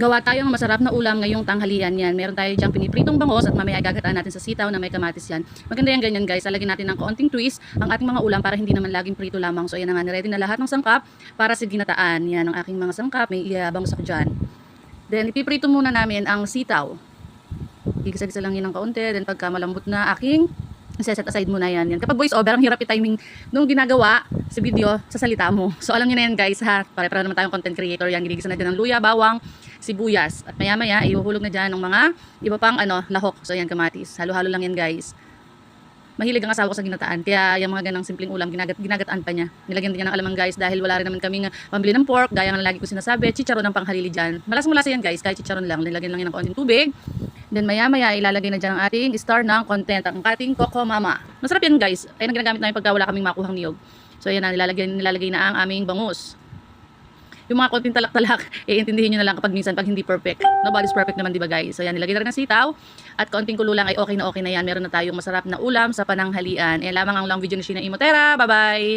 Gawa tayo ng masarap na ulam ngayong tanghalian yan. Meron tayo diyang pinipritong bangos at mamaya gagataan natin sa sitaw na may kamatis yan. Maganda yan ganyan guys. Lalagyan natin ng kaunting twist ang ating mga ulam para hindi naman laging prito lamang. So ayan na nga, niready na lahat ng sangkap para sa ginataan. Yan ang aking mga sangkap. May bangos ako dyan. Then ipiprito muna namin ang sitaw. Igisa-gisa lang yun ng kaunti. Then pagka malambot na aking set aside muna yan. Kapag voice over, ang hirap i-timing nung ginagawa sa video, sa salita mo. So alam niyo na yan guys ha. Pare-pareho naman tayong content creator yan. Ginigisa na dyan ng luya, bawang, sibuyas. At maya-maya, ihuhulog na dyan ng mga iba pang lahok. So yan, kamatis. Halo-halo lang yan guys. Mahilig ang asawa ko sa ginataan. Kaya yung mga ganang simpleng ulam, ginagataan pa niya. Nilagyan din niya ng alamang guys dahil wala rin naman kaming pambili ng pork. Gaya nga lagi ko sinasabi, chicharon ang panghalili dyan. Malasang-malasa yan guys, kahit chicharon lang. Nilagyan lang yan ng konting tubig. Then maya-maya ilalagay na dyan ang ating star ng content, ang ating Coco Mama. Masarap yan guys. Ayun ang ginagamit namin pagka wala kaming makuhang niyog. So ayan na, nilalagay na ang aming bangus. Yung mga konting talak-talak, iintindihin nyo na lang kapag minsan pag hindi perfect. Nobody's perfect naman, di ba guys? So yan, nilagay na rin ng sitaw. At konting kulo lang ay okay na yan. Meron na tayong masarap na ulam sa pananghalian. Lamang ang long video ni Sheena Imotera. Bye-bye!